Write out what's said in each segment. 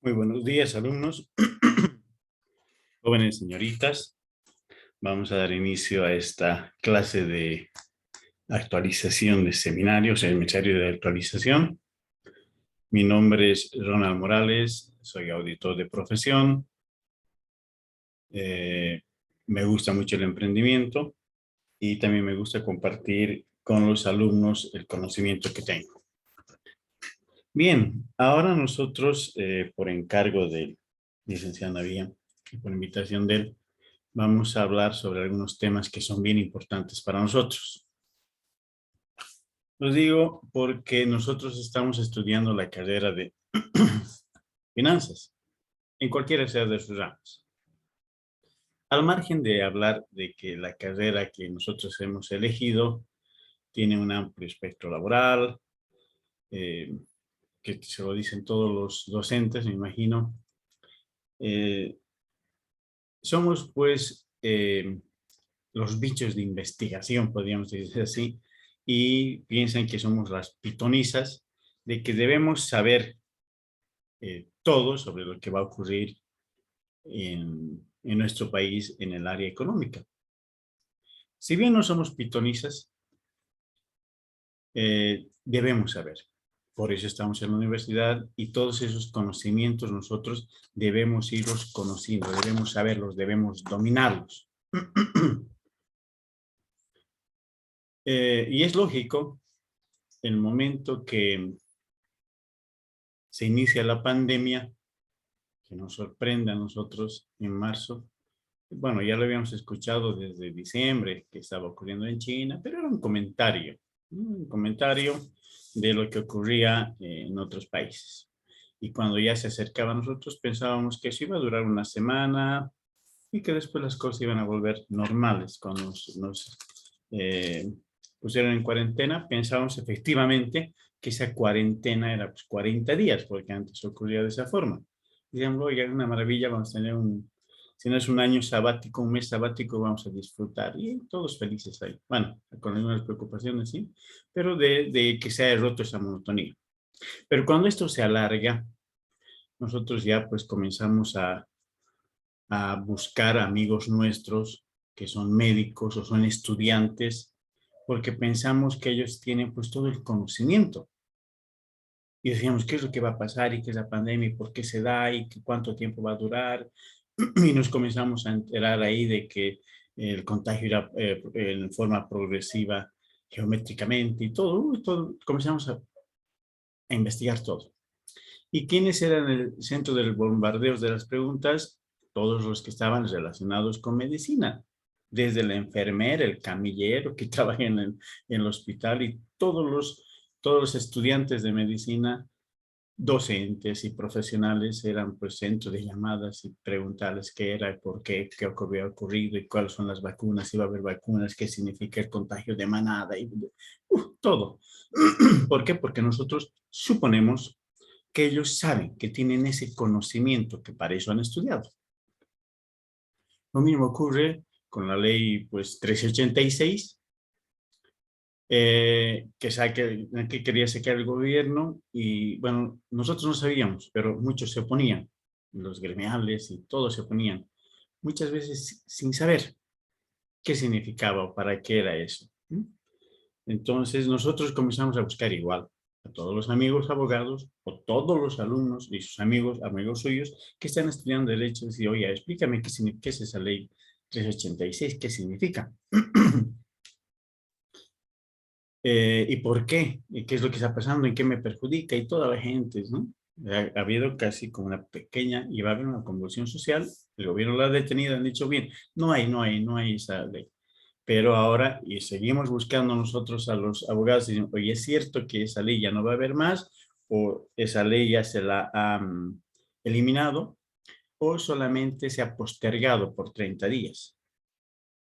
Muy buenos días, alumnos, jóvenes señoritas. Vamos a dar inicio a esta clase de actualización de seminarios, el seminario de actualización. Mi nombre es Ronald Morales, soy auditor de profesión. Me gusta mucho el emprendimiento y también me gusta compartir con los alumnos el conocimiento que tengo. Bien, ahora nosotros, por encargo del licenciado Navía y por invitación de él, vamos a hablar sobre algunos temas que son bien importantes para nosotros. Los digo porque nosotros estamos estudiando la carrera de finanzas, en cualquiera sea de sus ramas. Al margen de hablar de que la carrera que nosotros hemos elegido tiene un amplio espectro laboral, que se lo dicen todos los docentes, me imagino. Somos pues los bichos de investigación, podríamos decir así, y piensan que somos las pitonizas, de que debemos saber todo sobre lo que va a ocurrir en nuestro país en el área económica. Si bien no somos pitonizas, debemos saber. Por eso estamos en la universidad y todos esos conocimientos nosotros debemos irlos conociendo, debemos saberlos, debemos dominarlos. Y es lógico, el momento que se inicia la pandemia, que nos sorprende a nosotros en marzo. Bueno, ya lo habíamos escuchado desde diciembre, que estaba ocurriendo en China, pero era un comentario de lo que ocurría en otros países. Y cuando ya se acercaba a nosotros, pensábamos que eso iba a durar una semana y que después las cosas iban a volver normales. Cuando nos pusieron en cuarentena, pensábamos efectivamente que esa cuarentena era pues 40 días, porque antes ocurría de esa forma. Decíamos, oiga, es una maravilla, vamos a tener si no es un año sabático, un mes sabático, vamos a disfrutar. Y todos felices ahí. Bueno, con algunas preocupaciones, sí, pero de que se haya roto esa monotonía. Pero cuando esto se alarga, nosotros ya pues comenzamos a buscar amigos nuestros que son médicos o son estudiantes, porque pensamos que ellos tienen pues todo el conocimiento. Y decíamos, ¿qué es lo que va a pasar? ¿Y qué es la pandemia? ¿Y por qué se da? ¿Y cuánto tiempo va a durar? Y nos comenzamos a enterar ahí de que el contagio era en forma progresiva, geométricamente y todo comenzamos a investigar todo. ¿Y quiénes eran el centro del bombardeo de las preguntas? Todos los que estaban relacionados con medicina, desde la enfermera, el camillero que trabaja en el hospital y todos los estudiantes de medicina, docentes y profesionales eran pues centro de llamadas y preguntarles qué era, por qué, qué había ocurrido y cuáles son las vacunas, si va a haber vacunas, qué significa el contagio de manada y todo. ¿Por qué? Porque nosotros suponemos que ellos saben, que tienen ese conocimiento, que para eso han estudiado. Lo mismo ocurre con la ley pues 1386, que quería sacar el gobierno y bueno, nosotros no sabíamos, pero muchos se oponían, los gremiales y todos se oponían, muchas veces sin saber qué significaba o para qué era eso. Entonces nosotros comenzamos a buscar igual a todos los amigos abogados o todos los alumnos y sus amigos suyos que están estudiando derecho, y decir, oye, explícame qué es esa ley 386, qué significa. ¿Y por qué? ¿Y qué es lo que está pasando? ¿En qué me perjudica? Y toda la gente, ¿no? Ha habido casi como una pequeña, y va a haber una convulsión social, el gobierno la ha detenido, han dicho, bien, no hay esa ley. Pero ahora, y seguimos buscando nosotros a los abogados, y dicen, oye, ¿es cierto que esa ley ya no va a haber más? ¿O esa ley ya se la ha eliminado? ¿O solamente se ha postergado por 30 días?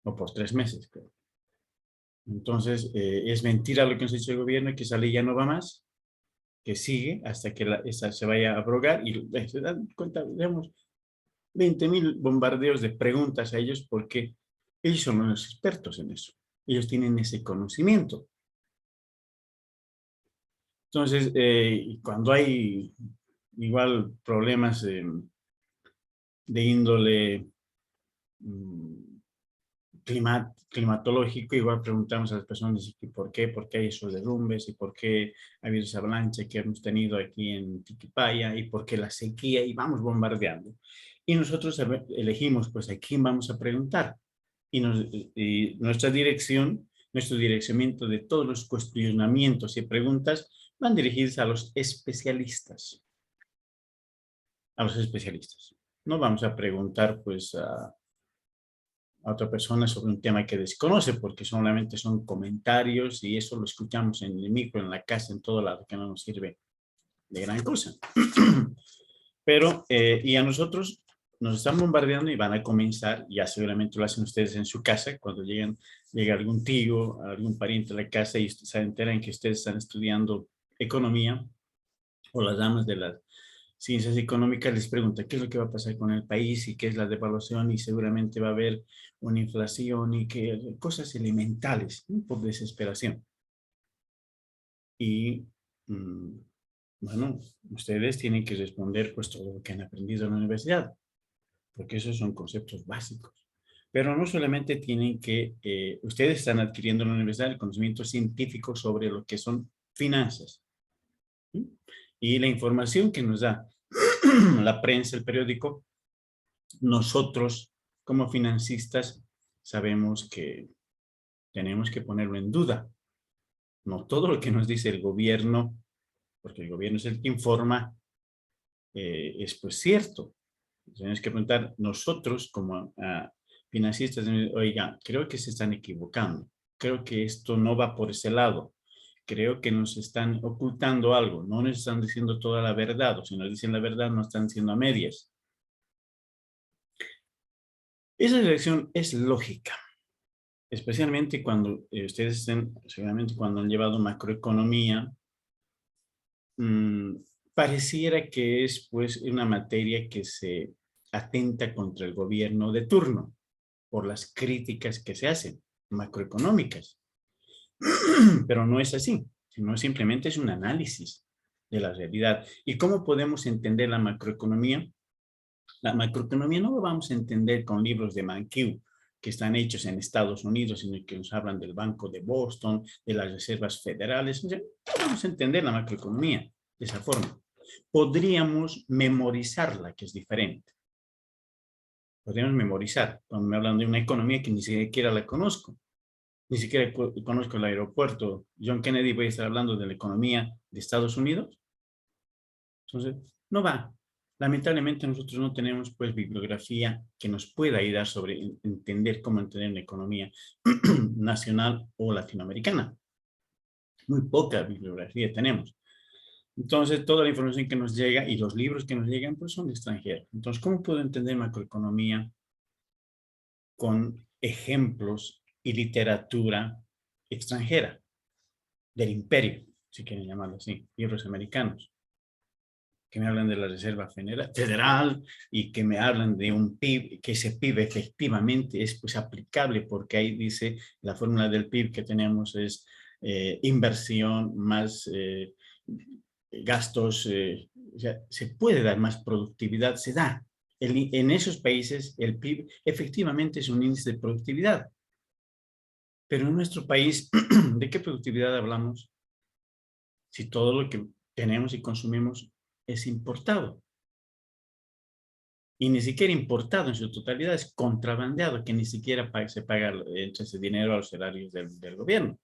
O por 3 meses, creo. Entonces, es mentira lo que nos ha dicho el gobierno, que esa ley ya no va más, que sigue hasta que esa se vaya a abrogar. Y se dan cuenta, digamos, 20.000 bombardeos de preguntas a ellos porque ellos son los expertos en eso. Ellos tienen ese conocimiento. Entonces, cuando hay igual problemas de índole climatológico, igual preguntamos a las personas por qué hay esos derrumbes y por qué ha habido esa avalancha que hemos tenido aquí en Tiquipaya y por qué la sequía y vamos bombardeando. Y nosotros elegimos pues a quién vamos a preguntar y nuestra dirección, nuestro direccionamiento de todos los cuestionamientos y preguntas van dirigidos a los especialistas. A los especialistas. No vamos a preguntar pues a otra persona sobre un tema que desconoce, porque solamente son comentarios y eso lo escuchamos en el micro, en la casa, en todo lado, que no nos sirve de gran cosa. Pero, y a nosotros nos están bombardeando y van a comenzar, ya seguramente lo hacen ustedes en su casa, cuando llega algún tío, algún pariente a la casa y se enteran que ustedes están estudiando economía, o las damas de las ciencias económicas les pregunta qué es lo que va a pasar con el país y qué es la devaluación y seguramente va a haber una inflación y que cosas elementales, ¿no? Por desesperación. Y bueno, ustedes tienen que responder pues todo lo que han aprendido en la universidad, porque esos son conceptos básicos. Pero no solamente tienen que, ustedes están adquiriendo en la universidad el conocimiento científico sobre lo que son finanzas. ¿Sí? Y la información que nos da la prensa, el periódico, nosotros como financistas sabemos que tenemos que ponerlo en duda. No todo lo que nos dice el gobierno, porque el gobierno es el que informa, es pues cierto. Tenemos que preguntar nosotros como financistas, oiga, creo que se están equivocando. Creo que esto no va por ese lado. Creo que nos están ocultando algo. No nos están diciendo toda la verdad, o si nos dicen la verdad, no están diciendo a medias. Esa elección es lógica, especialmente cuando ustedes estén, seguramente cuando han llevado macroeconomía, pareciera que es pues una materia que se atenta contra el gobierno de turno por las críticas que se hacen macroeconómicas. Pero no es así, sino simplemente es un análisis de la realidad. ¿Y cómo podemos entender la macroeconomía? La macroeconomía no lo vamos a entender con libros de Mankiw, que están hechos en Estados Unidos, sino que nos hablan del Banco de Boston, de las reservas federales. O sea, no vamos a entender la macroeconomía de esa forma. Podríamos memorizarla, que es diferente. Podríamos memorizar, cuando me hablan de una economía que ni siquiera la conozco. Ni siquiera conozco el aeropuerto John Kennedy, voy a estar hablando de la economía de Estados Unidos. Entonces, no va. Lamentablemente nosotros no tenemos pues bibliografía que nos pueda ayudar sobre entender cómo entender la economía nacional o latinoamericana. Muy poca bibliografía tenemos. Entonces, toda la información que nos llega y los libros que nos llegan pues son extranjeros. Entonces, ¿cómo puedo entender macroeconomía con ejemplos y literatura extranjera del imperio, si quieren llamarlo así, libros americanos? Que me hablan de la Reserva Federal y que me hablan de un PIB, que ese PIB efectivamente es pues aplicable porque ahí dice la fórmula del PIB que tenemos es inversión más gastos, o sea, se puede dar más productividad, se da. En esos países el PIB efectivamente es un índice de productividad. Pero en nuestro país, ¿de qué productividad hablamos? Si todo lo que tenemos y consumimos es importado. Y ni siquiera importado en su totalidad, es contrabandeado, que ni siquiera se paga ese dinero a los salarios del gobierno.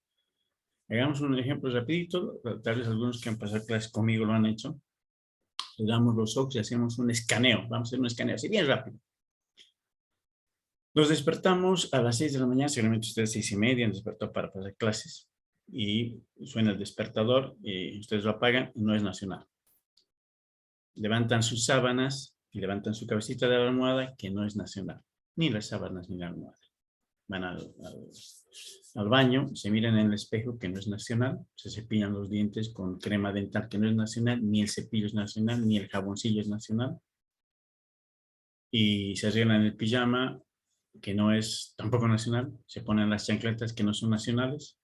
Hagamos un ejemplo rapidito, tal vez algunos que han pasado clases conmigo lo han hecho. Le damos los ojos y hacemos un escaneo. Vamos a hacer un escaneo así bien rápido. Nos despertamos a las 6 de la mañana, seguramente ustedes 6:30 han despertado para pasar clases. Y suena el despertador y ustedes lo apagan y no es nacional. Levantan sus sábanas y levantan su cabecita de la almohada, que no es nacional. Ni las sábanas ni la almohada. Van al baño, se miran en el espejo, que no es nacional, se cepillan los dientes con crema dental, que no es nacional, ni el cepillo es nacional, ni el jaboncillo es nacional. Y se arreglan el pijama, que no es tampoco nacional, se ponen las chancletas que no son nacionales,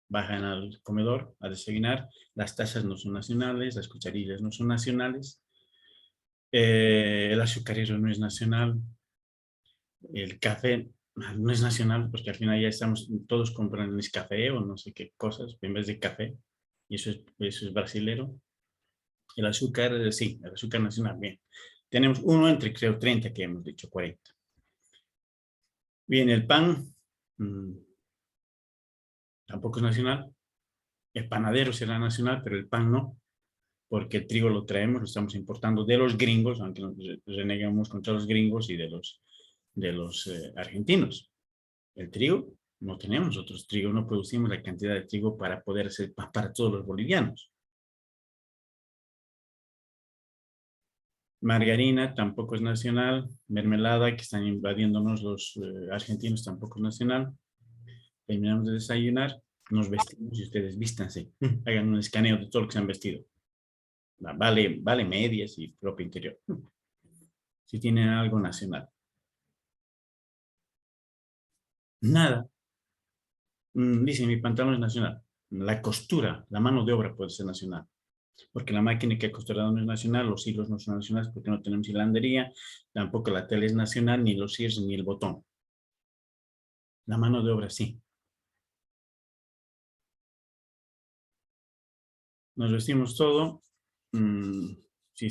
bajan al comedor a desayunar, las tazas no son nacionales, las cucharillas no son nacionales, El azucarero no es nacional. El café no es nacional porque al final ya estamos, todos compran Nescafé o no sé qué cosas en vez de café. Y eso es brasilero. El azúcar, sí, el azúcar nacional, bien. Tenemos uno entre, creo, 30 que hemos dicho, 40. Bien, el pan mm, tampoco es nacional. El panadero será nacional, pero el pan no, porque el trigo lo traemos, lo estamos importando de los gringos, aunque nos renegamos contra los gringos y de los argentinos. El trigo, no tenemos nosotros trigo, no producimos la cantidad de trigo para poder hacer pan para todos los bolivianos. Margarina tampoco es nacional. Mermelada, que están invadiéndonos los argentinos, tampoco es nacional. Terminamos de desayunar, nos vestimos y ustedes vístanse. Hagan un escaneo de todo lo que se han vestido. Vale medias y ropa interior. Si tienen algo nacional. Nada. Dice, mi pantalón es nacional. La costura, la mano de obra puede ser nacional. Porque la máquina que ha costurado no es nacional, los hilos no son nacionales porque no tenemos hilandería, tampoco la tela es nacional, ni los hilos, ni el botón. La mano de obra sí. Nos vestimos todo. Si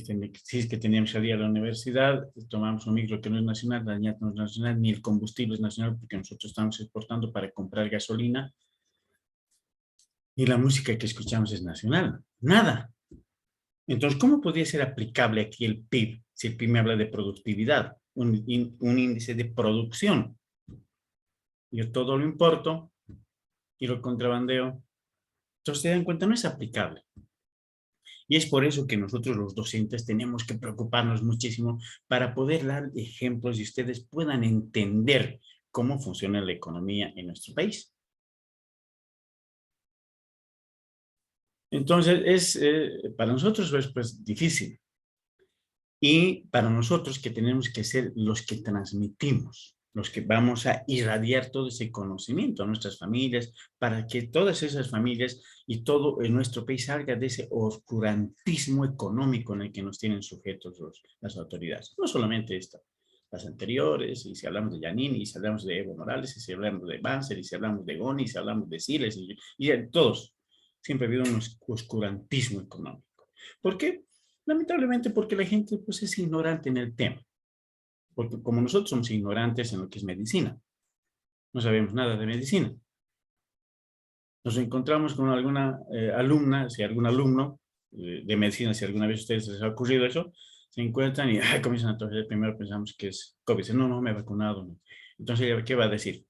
es que teníamos que salir a la universidad, tomamos un micro que no es nacional, la ñata no es nacional, ni el combustible es nacional porque nosotros estamos exportando para comprar gasolina. Y la música que escuchamos es nacional. Nada. Entonces, ¿cómo podría ser aplicable aquí el PIB? Si el PIB me habla de productividad, un índice de producción. Yo todo lo importo y lo contrabandeo. Entonces, se dan cuenta, no es aplicable. Y es por eso que nosotros los docentes tenemos que preocuparnos muchísimo para poder dar ejemplos y ustedes puedan entender cómo funciona la economía en nuestro país. Entonces, para nosotros es pues difícil. Y para nosotros que tenemos que ser los que transmitimos, los que vamos a irradiar todo ese conocimiento a nuestras familias, para que todas esas familias y todo en nuestro país salga de ese oscurantismo económico en el que nos tienen sujetos las autoridades. No solamente esta, las anteriores, y si hablamos de Yanini, y si hablamos de Evo Morales, y si hablamos de Banzer, y si hablamos de Goni, y si hablamos de Siles, y de todos. Siempre ha habido un oscurantismo económico. ¿Por qué? Lamentablemente porque la gente pues, es ignorante en el tema. Porque como nosotros somos ignorantes en lo que es medicina, no sabemos nada de medicina. Nos encontramos con alguna alumna, si algún alumno de medicina, si alguna vez a ustedes les ha ocurrido eso, se encuentran y comienzan a toser. Primero pensamos que es COVID. Dicen, no, me he vacunado. Entonces, ¿qué va a decir?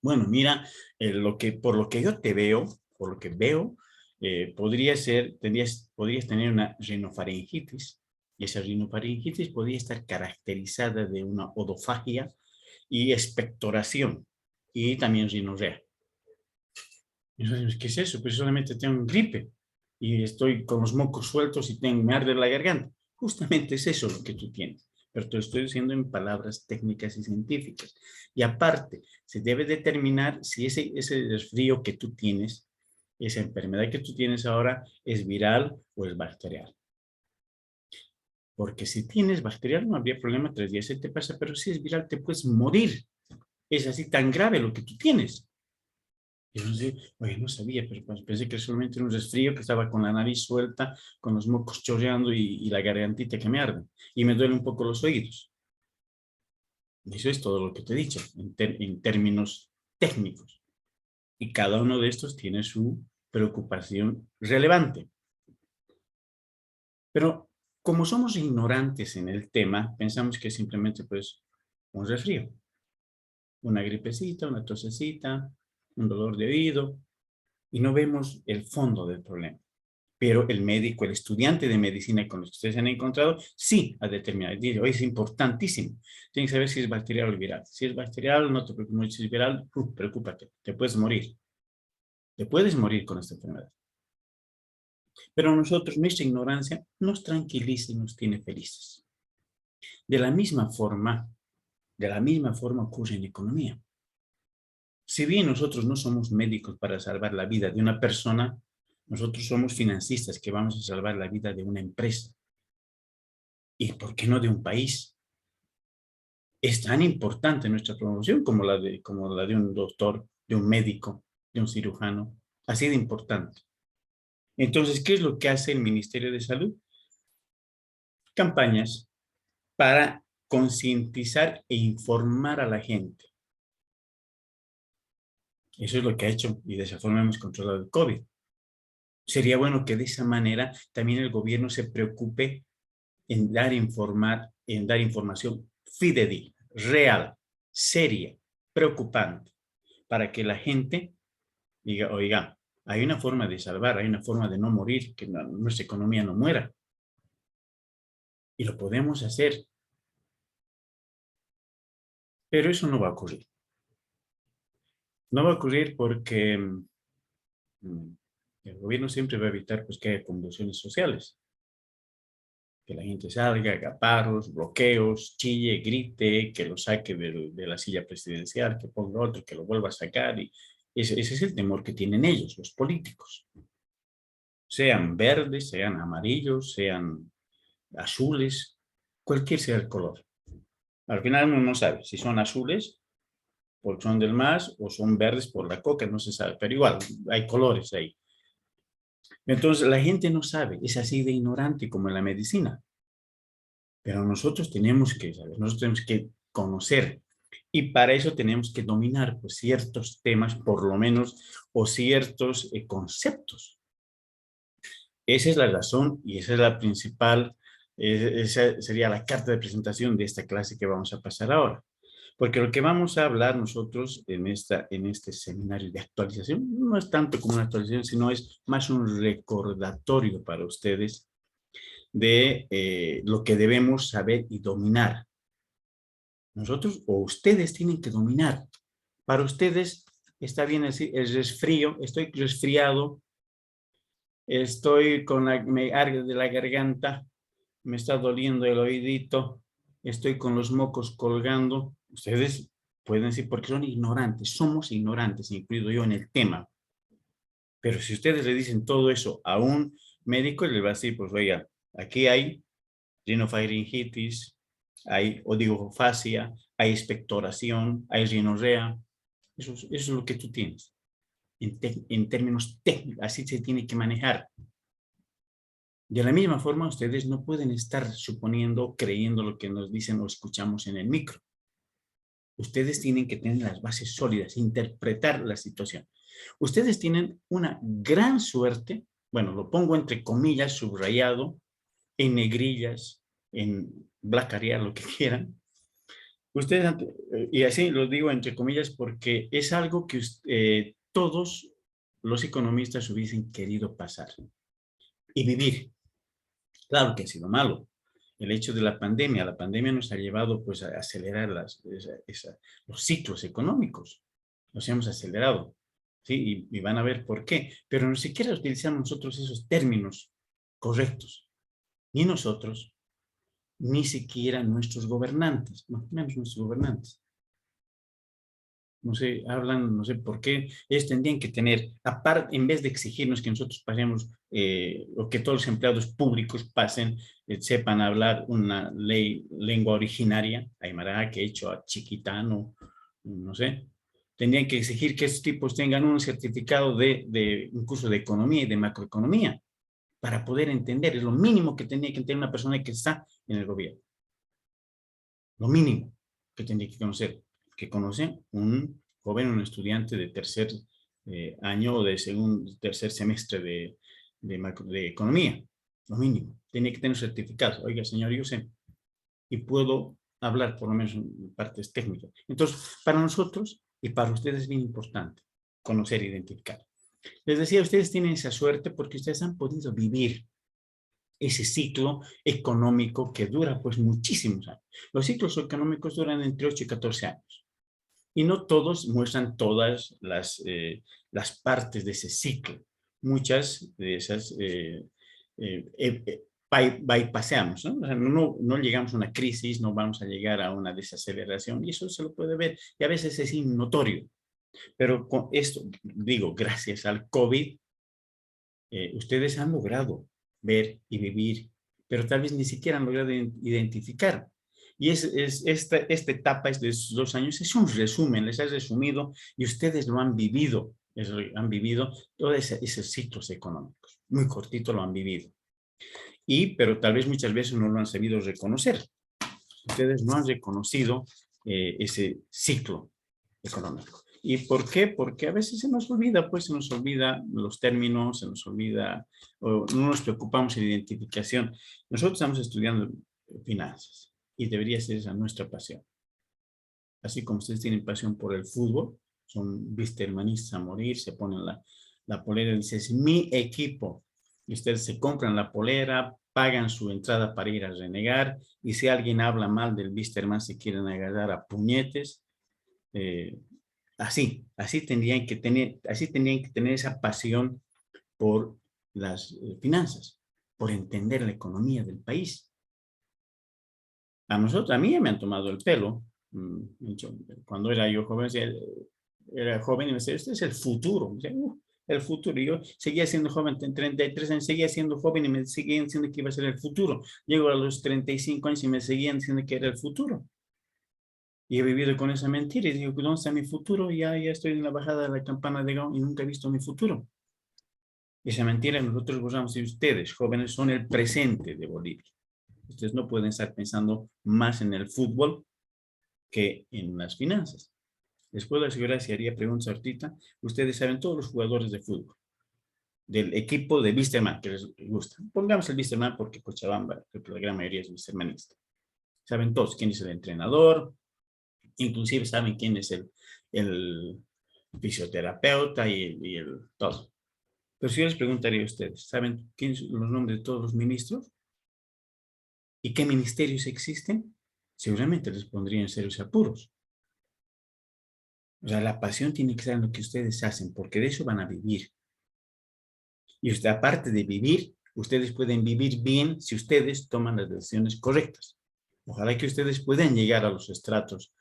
Bueno, mira, por lo que yo te veo, por lo que veo, podrías tener una rinofaringitis, y esa rinofaringitis podría estar caracterizada de una odofagia y expectoración, y también rinorrea. Entonces, ¿qué es eso? Pues solamente tengo un gripe, y estoy con los mocos sueltos y me arde la garganta. Justamente es eso lo que tú tienes, pero te lo estoy diciendo en palabras técnicas y científicas. Y aparte, se debe determinar si ese resfrío que tú tienes, esa enfermedad que tú tienes ahora, es viral o es bacterial. Porque si tienes bacterial no habría problema, 3 días se te pasa, pero si es viral te puedes morir. Es así tan grave lo que tú tienes. Y yo sé, oye, no sabía, pero pues pensé que solamente era un resfrío, que estaba con la nariz suelta, con los mocos chorreando y la gargantita que me arde. Y me duele un poco los oídos. Eso es todo lo que te he dicho, en términos técnicos. Y cada uno de estos tiene su preocupación relevante. Pero como somos ignorantes en el tema, pensamos que simplemente pues un resfrío, una gripecita, una tosecita, un dolor de oído, y no vemos el fondo del problema. Pero el médico, el estudiante de medicina con los que ustedes han encontrado, sí ha determinado. Dice, oye, es importantísimo. Tienen que saber si es bacterial o viral. Si es bacterial, no te preocupes. Si es viral, preocúpate. Te puedes morir. Te puedes morir con esta enfermedad. Pero nosotros, nuestra ignorancia, nos tranquiliza y nos tiene felices. De la misma forma, ocurre en la economía. Si bien nosotros no somos médicos para salvar la vida de una persona, nosotros somos financistas que vamos a salvar la vida de una empresa. ¿Y por qué no de un país? Es tan importante nuestra promoción como la de un doctor, de un médico, de un cirujano. Así de importante. Entonces, ¿qué es lo que hace el Ministerio de Salud? Campañas para concientizar e informar a la gente. Eso es lo que ha hecho y de esa forma hemos controlado el COVID. Sería bueno que de esa manera también el gobierno se preocupe en en dar información fidedigna, real, seria, preocupante, para que la gente diga, oiga, hay una forma de salvar, hay una forma de no morir, que nuestra economía no muera. Y lo podemos hacer, pero eso no va a ocurrir. No va a ocurrir porque el gobierno siempre va a evitar pues, que haya convulsiones sociales. Que la gente salga, haga paros, bloqueos, chille, grite, que lo saque de la silla presidencial, que ponga otro, que lo vuelva a sacar. Y ese es el temor que tienen ellos, los políticos. Sean verdes, sean amarillos, sean azules, cualquier sea el color. Al final uno no sabe si son azules porque son del MAS o son verdes por la coca, no se sabe, pero igual hay colores ahí. Entonces la gente no sabe, es así de ignorante como en la medicina. Pero nosotros tenemos que saber, nosotros tenemos que conocer y para eso tenemos que dominar pues, ciertos temas, por lo menos, o ciertos conceptos. Esa es la razón y esa es la principal, esa sería la carta de presentación de esta clase que vamos a pasar ahora. Porque lo que vamos a hablar nosotros en este seminario de actualización no es tanto como una actualización, sino es más un recordatorio para ustedes de lo que debemos saber y dominar. Nosotros o ustedes tienen que dominar. Para ustedes está bien así, el resfrío, estoy resfriado, estoy me arde de la garganta, me está doliendo el oídito, estoy con los mocos colgando. Ustedes pueden decir porque son ignorantes, somos ignorantes, incluido yo en el tema. Pero si ustedes le dicen todo eso a un médico, le va a decir, pues oiga, aquí hay rinofaringitis, hay odigofasia, hay expectoración, hay rinorrea. Eso es lo que tú tienes. En términos técnicos, así se tiene que manejar. De la misma forma, ustedes no pueden estar suponiendo, creyendo lo que nos dicen o escuchamos en el micro. Ustedes tienen que tener las bases sólidas, interpretar la situación. Ustedes tienen una gran suerte, bueno, lo pongo entre comillas, subrayado, en negrillas, en black arial, lo que quieran. Ustedes, y así lo digo entre comillas porque es algo que todos los economistas hubiesen querido pasar y vivir. Claro que ha sido malo. El hecho de la pandemia nos ha llevado pues a acelerar los ciclos económicos. Los hemos acelerado. ¿Sí? Y van a ver por qué. Pero ni siquiera utilizamos nosotros esos términos correctos. Ni nosotros, ni siquiera nuestros gobernantes, no, menos nuestros gobernantes. No sé, hablan, no sé por qué, ellos tendrían que tener, aparte, en vez de exigirnos que nosotros pasemos, o que todos los empleados públicos pasen, sepan hablar una lengua originaria, aymara, que he hecho a chiquitano, no sé, tendrían que exigir que estos tipos tengan un certificado de un curso de economía y de macroeconomía, para poder entender, es lo mínimo que tendría que tener una persona que está en el gobierno. Lo mínimo que tendría que conocer, que conoce un joven, un estudiante de tercer año o de tercer semestre de economía. Lo mínimo. Tiene que tener certificados. Oiga, señor, yo sé. Y puedo hablar por lo menos en partes técnicas. Entonces, para nosotros y para ustedes es bien importante conocer e identificar. Les decía, ustedes tienen esa suerte porque ustedes han podido vivir ese ciclo económico que dura pues muchísimos años. Los ciclos económicos duran entre 8 y 14 años. Y no todos muestran todas las partes de ese ciclo. Muchas de esas bypassamos, ¿no? O sea, no llegamos a una crisis, no vamos a llegar a una desaceleración y eso se lo puede ver y a veces es notorio. Pero con esto, digo, gracias al COVID, ustedes han logrado ver y vivir pero tal vez ni siquiera han logrado identificar. Y esta etapa de esos 2 años es un resumen, les ha resumido y ustedes lo han vivido, han vivido todos esos ciclos económicos. Muy cortito lo han vivido. Pero tal vez muchas veces no lo han sabido reconocer. Ustedes no han reconocido ese ciclo económico. ¿Y por qué? Porque a veces se nos olvida, pues se nos olvida los términos, se nos olvida, o no nos preocupamos en la identificación. Nosotros estamos estudiando finanzas y debería ser esa nuestra pasión. Así como ustedes tienen pasión por el fútbol, son bistelmanistas a morir, se ponen la polera y dicen, es mi equipo. Y ustedes se compran la polera, pagan su entrada para ir a renegar, y si alguien habla mal del Wisterman, se quieren agarrar a puñetes. Así tendrían que tener esa pasión por las finanzas, por entender la economía del país. A mí me han tomado el pelo. Cuando era yo joven, era joven y me decía, este es el futuro. El futuro. Y yo seguía siendo joven, en 33 años, seguía siendo joven y me seguían diciendo que iba a ser el futuro. Llego a los 35 años y me seguían diciendo que era el futuro. Y he vivido con esa mentira y digo, ¿dónde está mi futuro? Ya estoy en la bajada de la campana de Gao y nunca he visto mi futuro. Esa mentira nosotros borramos y ustedes, jóvenes, son el presente de Bolivia. Ustedes no pueden estar pensando más en el fútbol que en las finanzas. Les puedo asegurar, si haría preguntas ahorita, ustedes saben todos los jugadores de fútbol, del equipo de Wisterman, que les gusta. Pongamos el Wisterman porque Cochabamba, creo que la gran mayoría es wistermanista. Saben todos quién es el entrenador, inclusive saben quién es el fisioterapeuta y el todo. Pero si yo les preguntaría a ustedes, ¿saben quiénes son los nombres de todos los ministros? ¿Y qué ministerios existen? Seguramente les pondrían en serios apuros. O sea, la pasión tiene que ser en lo que ustedes hacen, porque de eso van a vivir. Y usted, aparte de vivir, ustedes pueden vivir bien si ustedes toman las decisiones correctas. Ojalá que ustedes puedan llegar a los estratos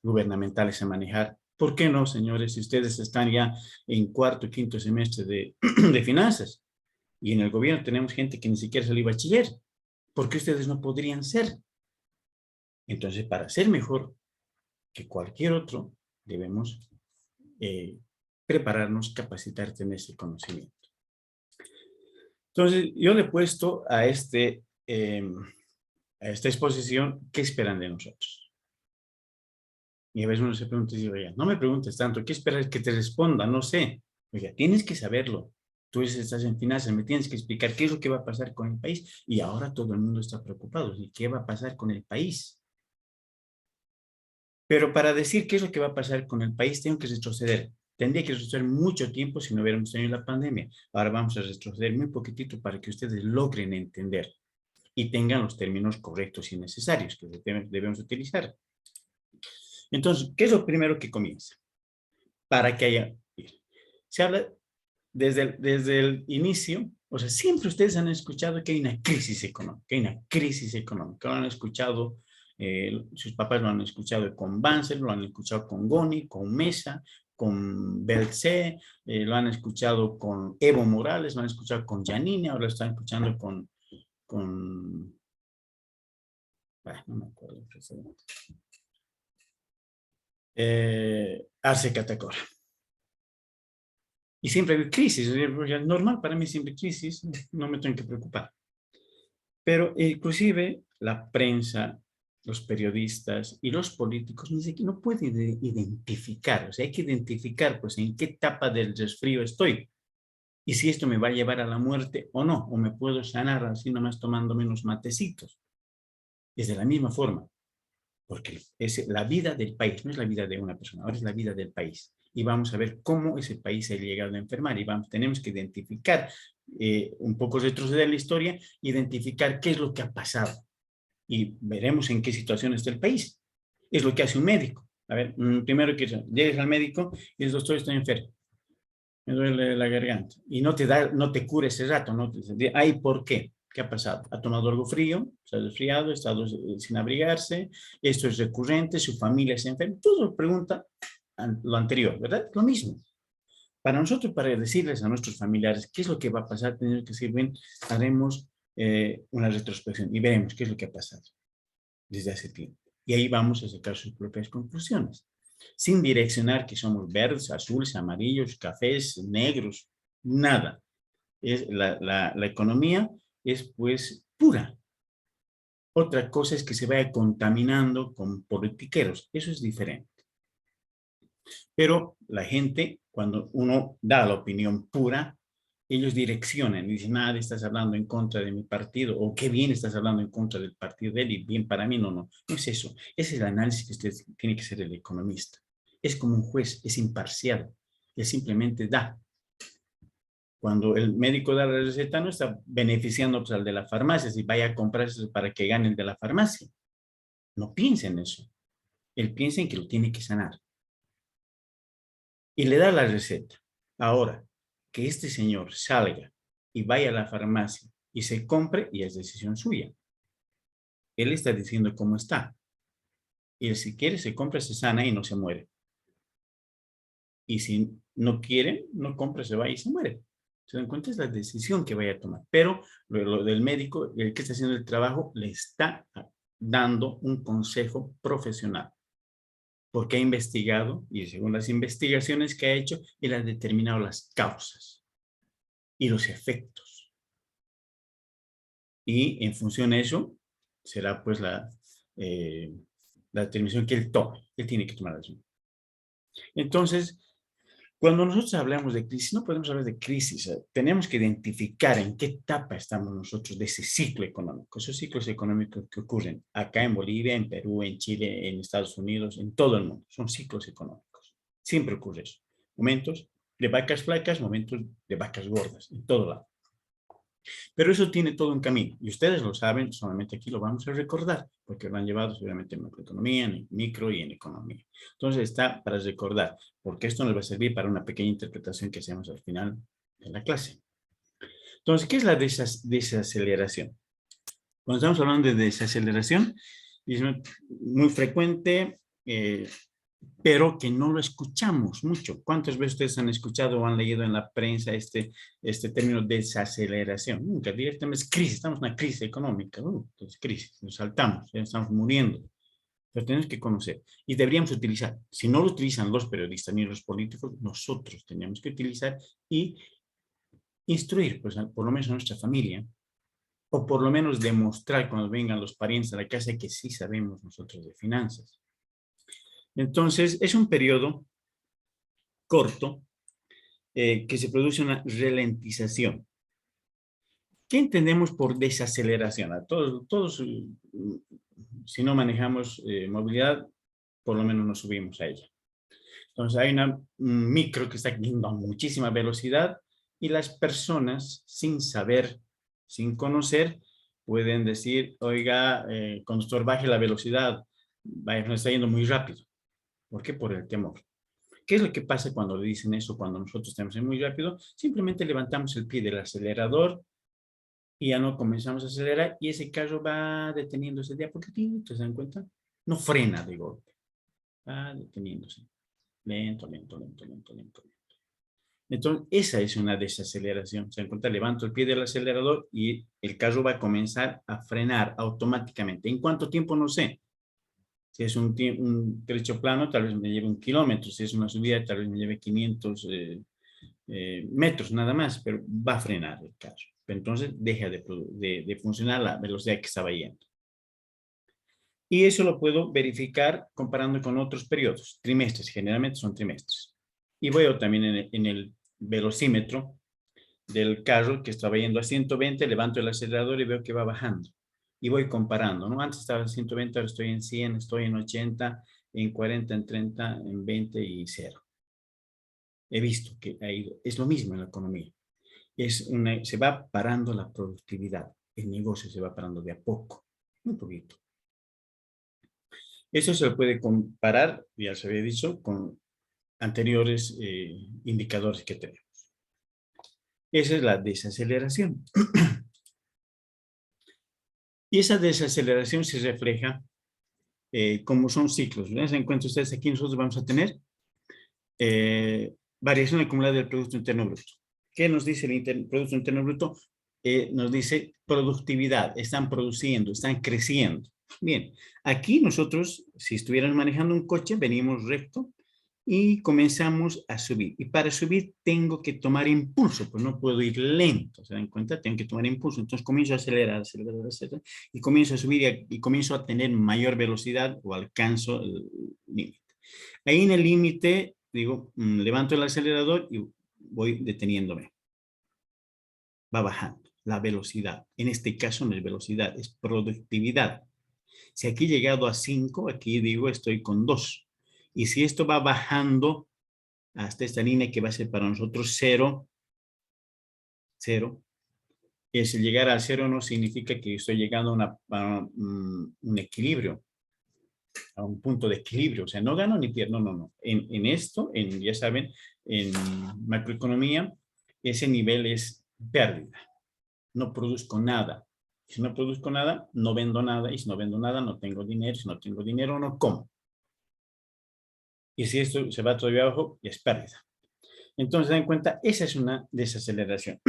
gubernamentales a manejar. ¿Por qué no, señores? Si ustedes están ya en cuarto, quinto semestre de finanzas y en el gobierno tenemos gente que ni siquiera salió bachiller, ¿por qué ustedes no podrían ser? Entonces, para ser mejor que cualquier otro, debemos prepararnos, capacitar, tener ese conocimiento. Entonces, yo le he puesto a esta exposición, ¿qué esperan de nosotros? Y a veces uno se pregunta y dice, oye, no me preguntes tanto, ¿qué esperas que te responda? No sé. Oiga, tienes que saberlo. Tú estás en finanzas, me tienes que explicar qué es lo que va a pasar con el país. Y ahora todo el mundo está preocupado. ¿Y qué va a pasar con el país? Pero para decir qué es lo que va a pasar con el país, tengo que retroceder. Tendría que retroceder mucho tiempo si no hubiéramos tenido la pandemia. Ahora vamos a retroceder muy poquitito para que ustedes logren entender y tengan los términos correctos y necesarios que debemos utilizar. Entonces, ¿qué es lo primero que comienza? Para que haya... Se habla desde el inicio, o sea, siempre ustedes han escuchado que hay una crisis económica, lo han escuchado, sus papás lo han escuchado con Banzer, lo han escuchado con Goni, con Mesa, con Belce, lo han escuchado con Evo Morales, lo han escuchado con Janine, ahora lo están escuchando con no me acuerdo el presidente, Arce Catacora. Y siempre hay crisis, es normal para mí siempre crisis, no me tengo que preocupar. Pero inclusive la prensa, los periodistas y los políticos no pueden identificar, o sea, hay que identificar pues en qué etapa del resfrío estoy y si esto me va a llevar a la muerte o no, o me puedo sanar así nomás tomando menos matecitos. Es de la misma forma, porque es la vida del país, no es la vida de una persona, ahora es la vida del país. Y vamos a ver cómo ese país se ha llegado a enfermar y tenemos que identificar, un poco retroceder la historia, identificar qué es lo que ha pasado y veremos en qué situación está el país. Es lo que hace un médico. A ver, primero que llegues al médico y el doctor está enfermo, me duele la garganta y no te cura ese rato, no te, ay, ¿por qué? ¿Qué ha pasado? ¿Ha tomado algo frío? ¿Se ha resfriado? ¿Ha estado sin abrigarse? ¿Esto es recurrente? ¿Su familia se enferma? Todo pregunta lo anterior, ¿verdad? Lo mismo. Para nosotros, para decirles a nuestros familiares qué es lo que va a pasar, tenemos que decir, bien, haremos una retrospección y veremos qué es lo que ha pasado desde hace tiempo. Y ahí vamos a sacar sus propias conclusiones, sin direccionar que somos verdes, azules, amarillos, cafés, negros, nada. La economía es pues pura. Otra cosa es que se vaya contaminando con politiqueros, eso es diferente. Pero la gente, cuando uno da la opinión pura, ellos direccionan y dicen, nada, estás hablando en contra de mi partido, o qué bien estás hablando en contra del partido de él, y bien para mí, no es eso. Ese es el análisis que usted tiene que ser el economista. Es como un juez, es imparcial, él simplemente da. Cuando el médico da la receta, no está beneficiando pues, al de la farmacia, si vaya a comprarse para que gane el de la farmacia. No piensa en eso. Él piensa en que lo tiene que sanar. Y le da la receta. Ahora, que este señor salga y vaya a la farmacia y se compre, y es decisión suya. Él está diciendo cómo está. Y él, si quiere, se compra, se sana y no se muere. Y si no quiere, no compra, se va y se muere. Se dan cuenta, es la decisión que vaya a tomar. Pero lo del médico, el que está haciendo el trabajo, le está dando un consejo profesional. Porque ha investigado, y según las investigaciones que ha hecho, él ha determinado las causas y los efectos. Y en función de eso, será pues la determinación que él tome. Él tiene que tomar la decisión. Entonces, cuando nosotros hablamos de crisis, no podemos hablar de crisis. Tenemos que identificar en qué etapa estamos nosotros de ese ciclo económico. Esos ciclos económicos que ocurren acá en Bolivia, en Perú, en Chile, en Estados Unidos, en todo el mundo. Son ciclos económicos. Siempre ocurre eso. Momentos de vacas flacas, momentos de vacas gordas, en todo lado. Pero eso tiene todo un camino. Y ustedes lo saben, solamente aquí lo vamos a recordar, porque lo han llevado seguramente en macroeconomía, en micro y en economía. Entonces está para recordar, porque esto nos va a servir para una pequeña interpretación que hacemos al final de la clase. Entonces, ¿qué es la desaceleración? Cuando estamos hablando de desaceleración, es muy frecuente, pero que no lo escuchamos mucho. ¿Cuántas veces ustedes han escuchado o han leído en la prensa este término desaceleración? Nunca, directamente es crisis, estamos en una crisis económica, entonces crisis, nos saltamos, ya estamos muriendo. Pero tenemos que conocer y deberíamos utilizar, si no lo utilizan los periodistas ni los políticos, nosotros tenemos que utilizar y instruir, pues, por lo menos a nuestra familia, o por lo menos demostrar cuando vengan los parientes a la casa que sí sabemos nosotros de finanzas. Entonces, es un periodo corto que se produce una ralentización. ¿Qué entendemos por desaceleración? A todos si no manejamos movilidad, por lo menos nos subimos a ella. Entonces, hay un micro que está yendo a muchísima velocidad y las personas, sin saber, sin conocer, pueden decir, oiga, conductor, baje la velocidad, vaya, nos está yendo muy rápido. ¿Por qué? Por el temor. ¿Qué es lo que pasa cuando le dicen eso, cuando nosotros estamos muy rápido? Simplemente levantamos el pie del acelerador y ya no comenzamos a acelerar y ese carro va deteniéndose de a poquitito, ¿se dan cuenta? No frena de golpe, va deteniéndose. Lento, lento, lento, lento, lento. Entonces, esa es una desaceleración. Se dan cuenta, levanto el pie del acelerador y el carro va a comenzar a frenar automáticamente. ¿En cuánto tiempo? No sé. Si es un trecho plano, tal vez me lleve 1 kilómetro. Si es una subida, tal vez me lleve 500 metros nada más, pero va a frenar el carro. Entonces deja de funcionar la velocidad que estaba yendo. Y eso lo puedo verificar comparando con otros periodos, trimestres, generalmente son trimestres. Y veo también en el velocímetro del carro que estaba yendo a 120, levanto el acelerador y veo que va bajando. Y voy comparando, ¿no? Antes estaba en 120, ahora estoy en 100, estoy en 80, en 40, en 30, en 20 y 0. He visto que ha ido, es lo mismo en la economía. Se va parando la productividad, el negocio se va parando de a poco, un poquito. Eso se puede comparar, ya se había dicho, con anteriores indicadores que tenemos. Esa es la desaceleración. Y esa desaceleración se refleja como son ciclos. ¿Se dan cuenta ustedes? Aquí nosotros vamos a tener variación acumulada del Producto Interno Bruto. ¿Qué nos dice el Producto Interno Bruto? nos dice productividad, están produciendo, están creciendo. Bien, aquí nosotros, si estuvieran manejando un coche, venimos recto y comenzamos a subir. Y para subir tengo que tomar impulso, pues no puedo ir lento, ¿se dan cuenta? Tengo que tomar impulso. Entonces comienzo a acelerar, acelerar, acelerar, y comienzo a subir y comienzo a tener mayor velocidad o alcanzo el límite. Ahí en el límite, digo, levanto el acelerador y voy deteniéndome. Va bajando la velocidad. En este caso no es velocidad, es productividad. Si aquí he llegado a 5, aquí digo estoy con 2. Y si esto va bajando hasta esta línea que va a ser para nosotros 0, 0, es llegar a 0 no significa que estoy llegando a un equilibrio, a un punto de equilibrio. O sea, no gano ni pierdo, no, no, no. En esto, ya saben, en macroeconomía, ese nivel es pérdida. No produzco nada. Si no produzco nada, no vendo nada. Y si no vendo nada, no tengo dinero. Si no tengo dinero, no como. Y si esto se va todavía abajo, ya es pérdida. Entonces, den cuenta, esa es una desaceleración.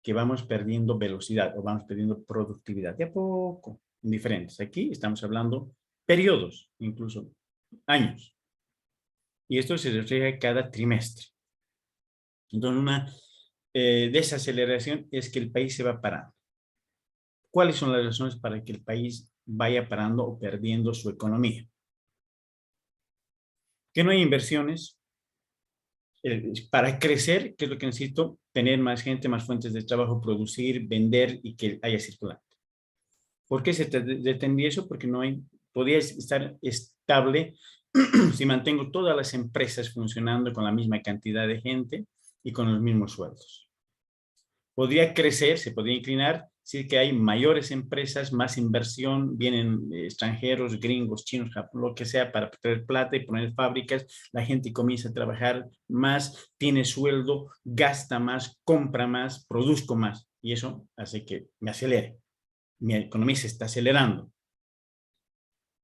Que vamos perdiendo velocidad o vamos perdiendo productividad. De a poco, diferentes. Aquí estamos hablando periodos, incluso años. Y esto se refleja cada trimestre. Entonces, una desaceleración es que el país se va parando. ¿Cuáles son las razones para que el país vaya parando o perdiendo su economía? Que no hay inversiones. Para crecer, ¿qué es lo que necesito? Tener más gente, más fuentes de trabajo, producir, vender y que haya circulante. ¿Por qué se detendría eso? Porque no hay, podría estar estable si mantengo todas las empresas funcionando con la misma cantidad de gente y con los mismos sueldos. Podría crecer, se podría inclinar, si que hay mayores empresas, más inversión, vienen extranjeros, gringos, chinos, Japón, lo que sea, para traer plata y poner fábricas, la gente comienza a trabajar más, tiene sueldo, gasta más, compra más, produzco más, y eso hace que me acelere. Mi economía se está acelerando.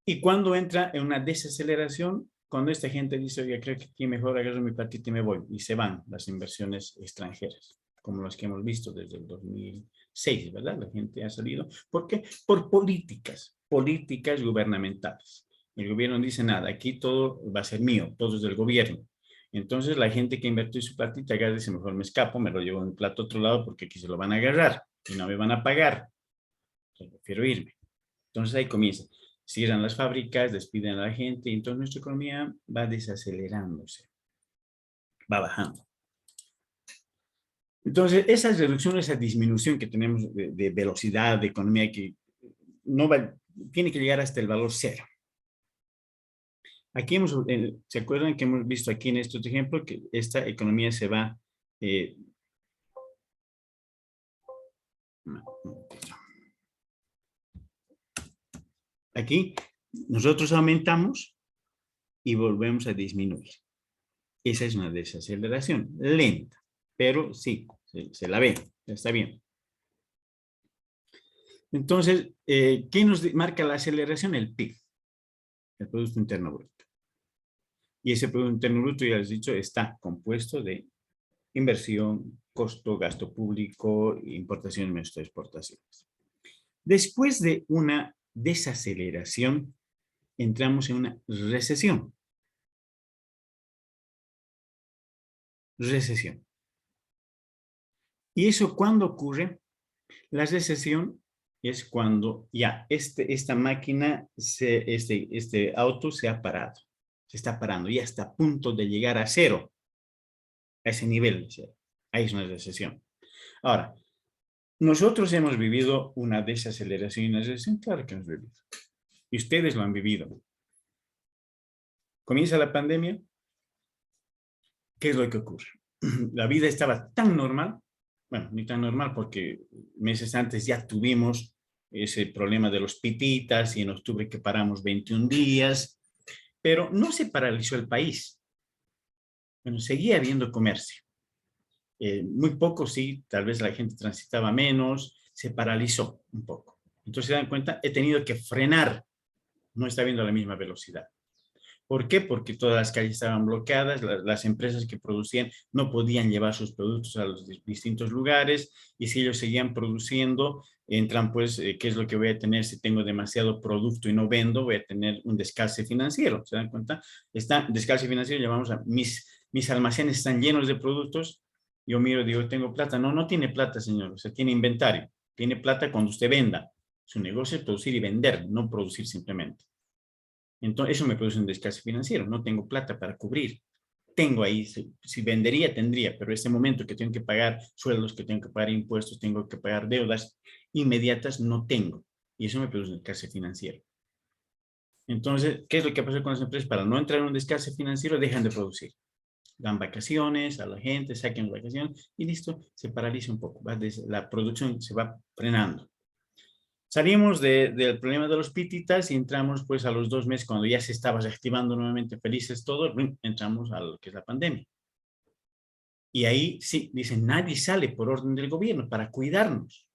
Y cuando entra en una desaceleración, cuando esta gente dice, oye, creo que aquí mejor agarro mi platito y me voy, y se van las inversiones extranjeras, como las que hemos visto desde el 2006, ¿verdad? La gente ha salido. ¿Por qué? Por políticas gubernamentales. El gobierno dice, nada, aquí todo va a ser mío, todo es del gobierno. Entonces la gente que invirtió su platita agarra y dice, mejor me escapo, me lo llevo en un plato a otro lado porque aquí se lo van a agarrar y no me van a pagar. Yo prefiero irme. Entonces ahí comienza. Cierran las fábricas, despiden a la gente y entonces nuestra economía va desacelerándose, va bajando. Entonces, esa reducción, esa disminución que tenemos de velocidad de economía que no va, tiene que llegar hasta el valor 0. Aquí ¿se acuerdan que hemos visto aquí en este ejemplo que esta economía se va aquí nosotros aumentamos y volvemos a disminuir. Esa es una desaceleración lenta, pero sí, se la ve, está bien. Entonces, ¿qué nos marca la aceleración? El PIB, el Producto Interno Bruto. Y ese Producto Interno Bruto, ya les he dicho, está compuesto de inversión, costo, gasto público, importaciones menos exportaciones. Después de una desaceleración, entramos en una recesión. Recesión. ¿Y eso cuándo ocurre? La recesión es cuando ya esta máquina, este auto se ha parado, se está parando, ya está a punto de llegar a 0, a ese nivel de 0. Ahí es una recesión. Ahora, nosotros hemos vivido una desaceleración y una recesión, claro que hemos vivido. Y ustedes lo han vivido. Comienza la pandemia, ¿qué es lo que ocurre? La vida estaba tan normal, bueno, ni tan normal porque meses antes ya tuvimos ese problema de los pititas y en octubre que paramos 21 días, pero no se paralizó el país. Bueno, seguía habiendo comercio. Muy poco, sí, tal vez la gente transitaba menos, se paralizó un poco. Entonces se dan cuenta, he tenido que frenar, no está viendo la misma velocidad. ¿Por qué? Porque todas las calles estaban bloqueadas, las empresas que producían no podían llevar sus productos a los distintos lugares, y si ellos seguían produciendo, entran pues, ¿qué es lo que voy a tener si tengo demasiado producto y no vendo? Voy a tener un descalce financiero, ¿se dan cuenta? Descalce financiero, llamamos a mis almacenes están llenos de productos, yo miro, digo, tengo plata. No, no tiene plata, señor, o sea, tiene inventario, tiene plata cuando usted venda. Su negocio es producir y vender, no producir simplemente. Entonces, eso me produce un descalce financiero. No tengo plata para cubrir. Tengo ahí, si vendería, tendría, pero este momento que tengo que pagar sueldos, que tengo que pagar impuestos, tengo que pagar deudas inmediatas, no tengo. Y eso me produce un descalce financiero. Entonces, ¿qué es lo que pasa con las empresas? Para no entrar en un descalce financiero, dejan de producir. Dan vacaciones a la gente, saquen vacaciones y listo, se paraliza un poco. La producción se va frenando. Salimos del problema de los pititas y entramos pues a los 2 meses, cuando ya se estaba reactivando nuevamente felices todo, entramos a lo que es la pandemia. Y ahí sí, dicen, nadie sale por orden del gobierno para cuidarnos.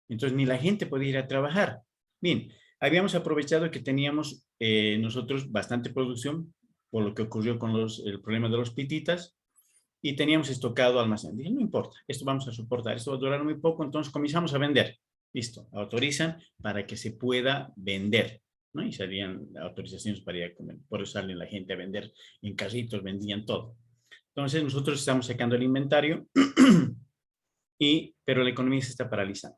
Entonces ni la gente podía ir a trabajar. Bien, habíamos aprovechado que teníamos nosotros bastante producción, por lo que ocurrió con el problema de los pititas, y teníamos estocado almacén. Dije, no importa, esto vamos a soportar, esto va a durar muy poco, entonces comenzamos a vender. Listo, autorizan para que se pueda vender, ¿no? Y salían autorizaciones para ir a comer. Por eso salen la gente a vender en carritos, vendían todo. Entonces nosotros estamos sacando el inventario, pero la economía se está paralizando.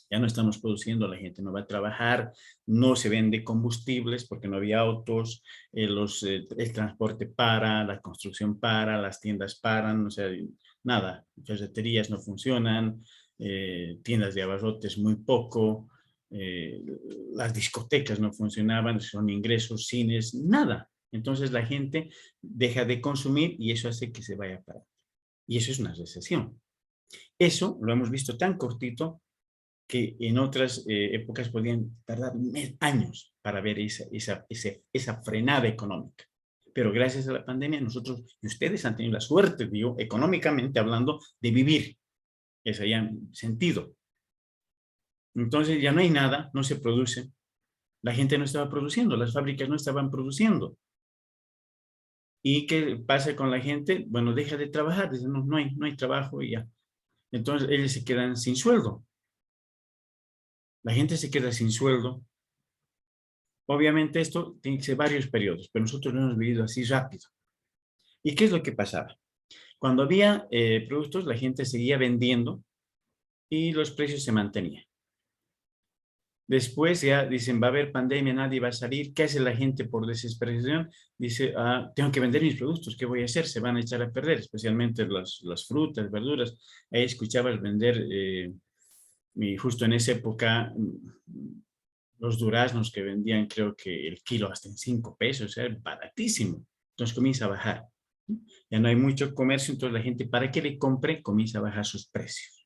Ya no estamos produciendo, la gente no va a trabajar, no se vende combustibles porque no había autos, el transporte para, la construcción para, las tiendas paran, o sea, nada, ferreterías no funcionan, tiendas de abarrotes muy poco, eh, las discotecas no funcionaban, son ingresos, cines, nada. Entonces la gente deja de consumir y eso hace que se vaya a parar. Y eso es una recesión. Eso lo hemos visto tan cortito que en otras épocas podían tardar años para ver esa frenada económica. Pero gracias a la pandemia nosotros y ustedes han tenido la suerte, digo, económicamente hablando, de vivir, que se hayan sentido. Entonces ya no hay nada, no se produce. La gente no estaba produciendo, las fábricas no estaban produciendo. ¿Y qué pasa con la gente? Bueno, deja de trabajar, dicen, no, no hay trabajo y ya. Entonces ellos se quedan sin sueldo. La gente se queda sin sueldo. Obviamente esto tiene que ser varios periodos, pero nosotros lo hemos vivido así rápido. ¿Y qué es lo que pasaba? Cuando había productos, la gente seguía vendiendo y los precios se mantenían. Después ya dicen, va a haber pandemia, nadie va a salir. ¿Qué hace la gente por desesperación? Dice, tengo que vender mis productos, ¿qué voy a hacer? Se van a echar a perder, especialmente las frutas, verduras. Ahí escuchabas vender, y justo en esa época, los duraznos que vendían, creo que el kilo hasta en 5 pesos, era baratísimo. Entonces comienza a bajar. Ya no hay mucho comercio, entonces la gente, para que le compre, comienza a bajar sus precios.